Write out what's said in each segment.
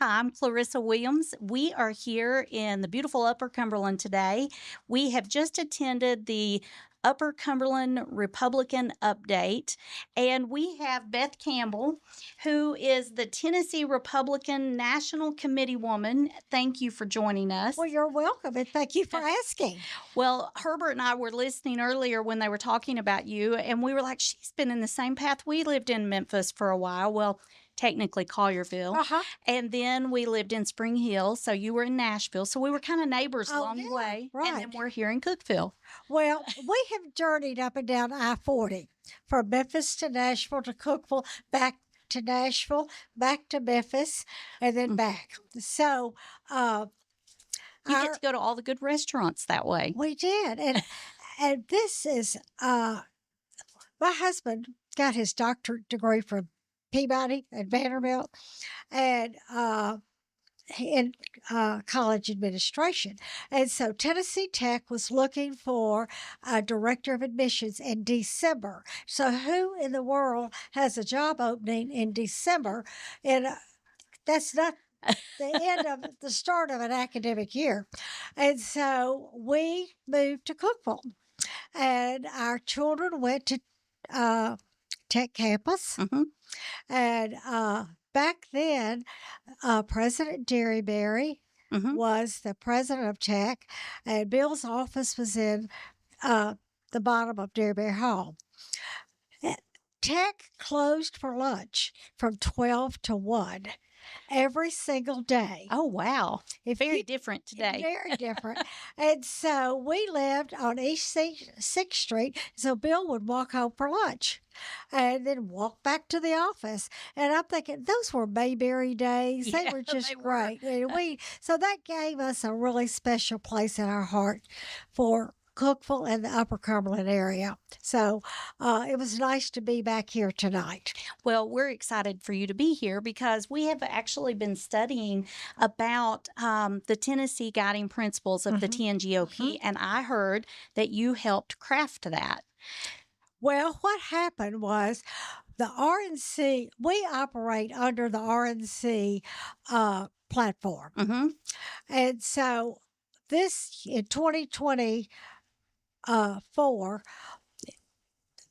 Hi, I'm Clarissa Williams. We are here in the beautiful Upper Cumberland today. We have just attended the Upper Cumberland Republican Update, and we have Beth Campbell, who is the Tennessee Republican National Committee woman. Thank you for joining us. Well, you're welcome, and thank you for asking. Well, Herbert and I were listening earlier when they were talking about you, and we were like, she's been in the same path. We lived in Memphis for a while. Well, technically Collierville. Uh-huh. And then we lived in Spring Hill. So you were in Nashville. So we were kind of neighbors along the way. right. And then we're here in Cookeville. Well, we have journeyed up and down I-40 from Memphis to Nashville to Cookeville, back to Nashville, back to Memphis, and then back. So You get to go to all the good restaurants that way. we did. And this is my husband got his doctorate degree from Peabody and Vanderbilt, and in college administration. And so Tennessee Tech was looking for a director of admissions in December. So who in the world has a job opening in December? And that's not the end of the start of an academic year. And so we moved to Cookeville, and our children went to Tech campus. Mm-hmm. And back then, President Derryberry was the president of Tech, and Bill's office was in the bottom of Derryberry Hall. Tech closed for lunch from 12 to 1 every single day. Oh, wow. Very different today. Very different. And so we lived on East 6th Street. So Bill would walk home for lunch and then walk back to the office. And I'm thinking, those were Mayberry days. They were just great. And so that gave us a really special place in our heart for Cookeville and the Upper Cumberland area. So it was nice to be back here tonight. Well, we're excited for you to be here because we have actually been studying about the Tennessee guiding principles of the TNGOP, and I heard that you helped craft that. Well, what happened was the RNC, we operate under the RNC platform. And so this in 2024,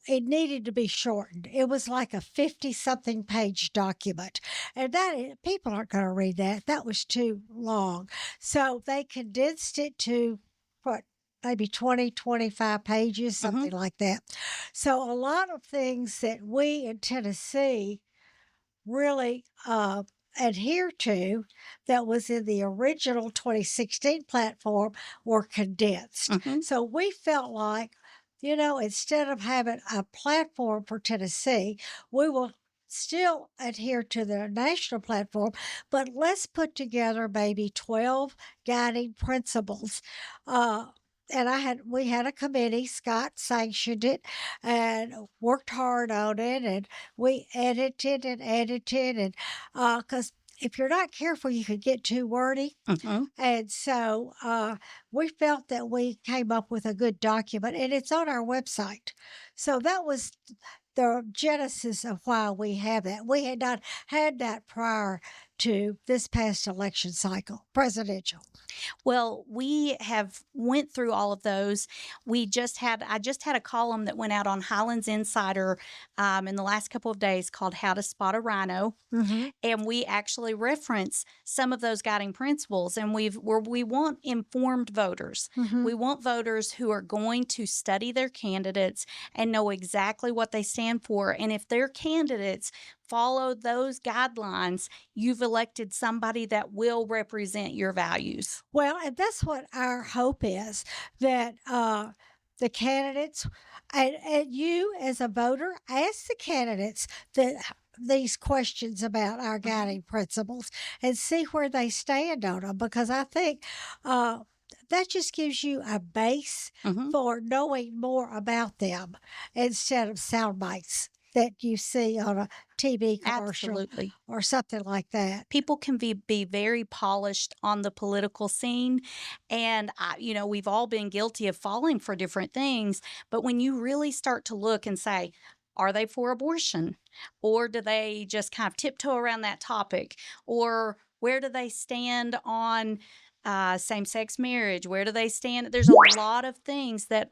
it needed to be shortened. It was like a 50-something page document. And people aren't going to read that. That was too long. So they condensed it to maybe 20, 25 pages, something like that. So a lot of things that we in Tennessee really adhere to that was in the original 2016 platform were condensed. So we felt like, instead of having a platform for Tennessee, we will still adhere to the national platform, but let's put together maybe 12 guiding principles. And we had a committee. Scott sanctioned it and worked hard on it, and we edited, and because if you're not careful, you could get too wordy. And so we felt that we came up with a good document, and it's on our website. So that was the genesis of why we have that. We had not had that prior to this past election cycle, presidential. Well, we have went through all of those. I just had a column that went out on Highlands Insider in the last couple of days called How to Spot a Rhino. And we actually reference some of those guiding principles. And we want informed voters. We want voters who are going to study their candidates and know exactly what they stand for. And if their candidates follow those guidelines, you've elected somebody that will represent your values. Well, and that's what our hope is, that the candidates and you as a voter ask the candidates these questions about our guiding principles and see where they stand on them, because I think that just gives you a base for knowing more about them instead of sound bites that you see on a TV commercial or something like that. People can be very polished on the political scene. And, we've all been guilty of falling for different things. But when you really start to look and say, are they for abortion? Or do they just kind of tiptoe around that topic? Or Where do they stand on same-sex marriage? Where do they stand? There's a lot of things that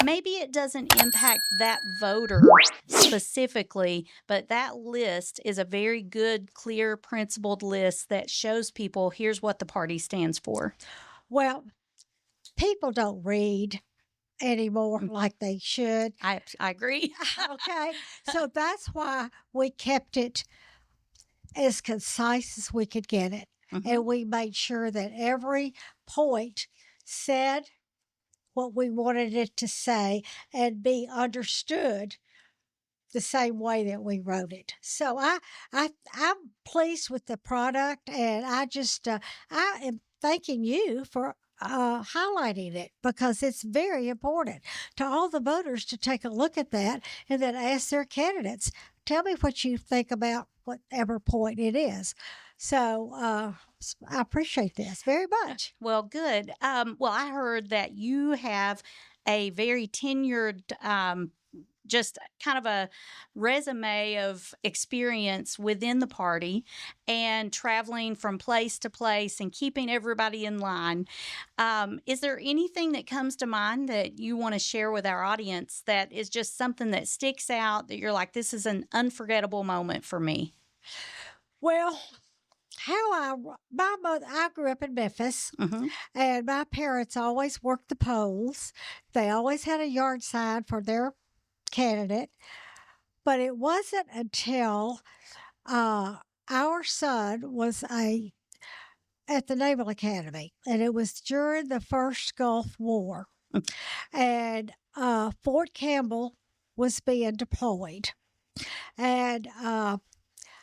maybe it doesn't impact that voter specifically, but that list is a very good, clear, principled list that shows people here's what the party stands for. Well, people don't read anymore like they should. I agree. Okay. So that's why we kept it as concise as we could get it. And we made sure that every point said what we wanted it to say and be understood the same way that we wrote it. So I'm pleased with the product, and I am thanking you for highlighting it, because it's very important to all the voters to take a look at that and then ask their candidates, tell me what you think about whatever point it is. So I appreciate this very much. Well, good. Well, I heard that you have a very tenured, just kind of a resume of experience within the party and traveling from place to place and keeping everybody in line. Is there anything that comes to mind that you want to share with our audience that is just something that sticks out that you're like, this is an unforgettable moment for me? Well, my mother, I grew up in Memphis, and my parents always worked the polls. They always had a yard sign for their candidate, but it wasn't until our son was at the Naval Academy, and it was during the first Gulf War, and Fort Campbell was being deployed, and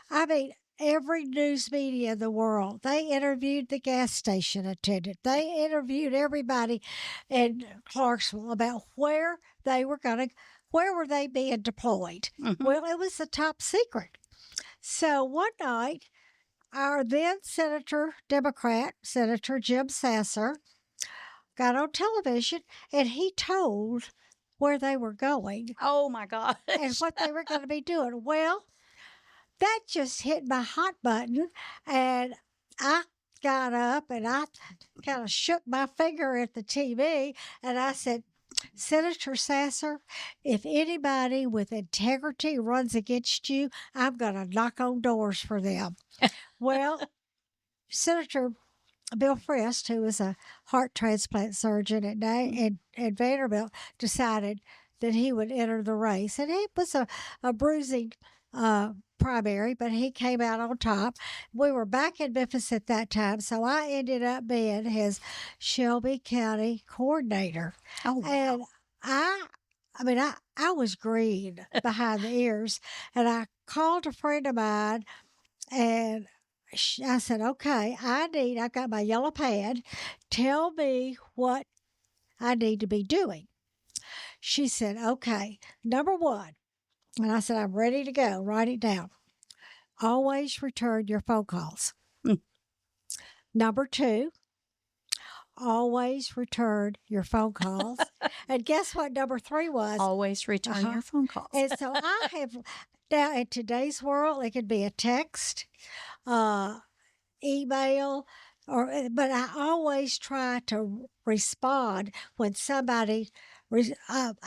I mean, every news media in the world, they interviewed the gas station attendant. They interviewed everybody in Clarksville about where were they being deployed. Well, it was a top secret. So one night, our then Democrat Senator Jim Sasser, got on television, and he told where they were going. Oh my gosh. And what they were going to be doing. Well, that just hit my hot button, and I got up and I kind of shook my finger at the TV, and I said, Senator Sasser, if anybody with integrity runs against you, I'm going to knock on doors for them. Well, Senator Bill Frist, who was a heart transplant surgeon at Vanderbilt, decided that he would enter the race. And it was a bruising primary, but he came out on top. We were back in Memphis at that time, so I ended up being his Shelby County coordinator. Oh, wow. And I was green behind the ears, and I called a friend of mine, and I said, okay, I got my yellow pad. Tell me what I need to be doing. She said, okay, number one. And I said, I'm ready to go. Write it down. Always return your phone calls. Number two, always return your phone calls. And guess what number three was? Always return your phone calls. And so I have, now in today's world, it could be a text, email, but I always try to respond when somebody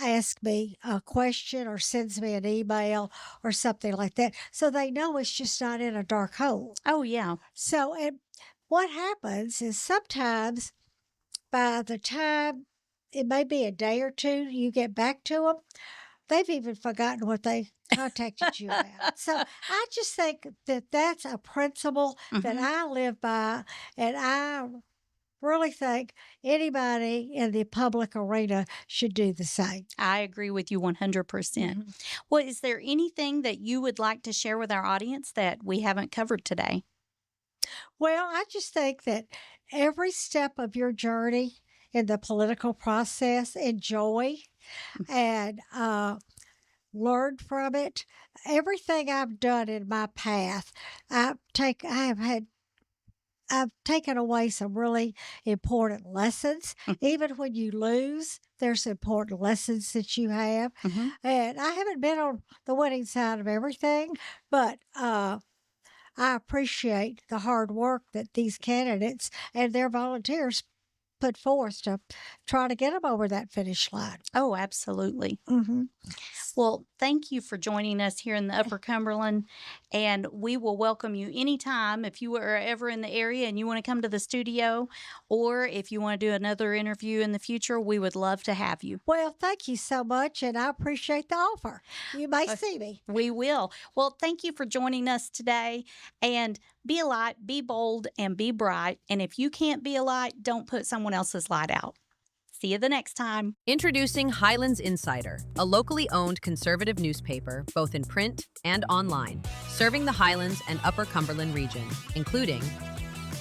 asks me a question or sends me an email or something like that, so they know it's just not in a dark hole. Oh, yeah. So, and what happens is sometimes by the time it may be a day or two you get back to them, they've even forgotten what they contacted you about. So I just think that that's a principle that I live by, and I really think anybody in the public arena should do the same. I agree with you 100%. Well, is there anything that you would like to share with our audience that we haven't covered today? Well, I just think that every step of your journey in the political process, enjoy and learn from it. Everything I've done in my path, I've taken away some really important lessons. Even when you lose, there's important lessons that you have. And I haven't been on the winning side of everything, but I appreciate the hard work that these candidates and their volunteers put forth to try to get them over that finish line. Oh, absolutely. Hmm. Well, thank you for joining us here in the Upper Cumberland, and we will welcome you anytime if you are ever in the area and you want to come to the studio, or if you want to do another interview in the future, we would love to have you. Well, thank you so much, and I appreciate the offer. You may see me. We will. Well, thank you for joining us today, and be a light, be bold, and be bright. And if you can't be a light, don't put someone else's light out. See you the next time. Introducing Highlands Insider, a locally owned conservative newspaper, both in print and online, serving the Highlands and Upper Cumberland region, including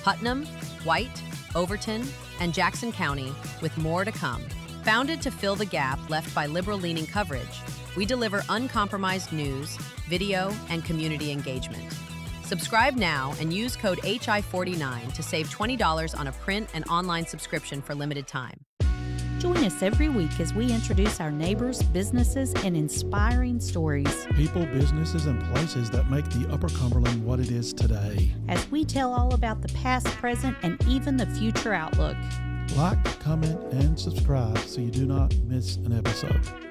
Putnam, White, Overton, and Jackson County, with more to come. Founded to fill the gap left by liberal-leaning coverage, we deliver uncompromised news, video, and community engagement. Subscribe now and use code HI49 to save $20 on a print and online subscription for limited time. Join us every week as we introduce our neighbors, businesses, and inspiring stories. People, businesses, and places that make the Upper Cumberland what it is today. As we tell all about the past, present, and even the future outlook. Like, comment, and subscribe so you do not miss an episode.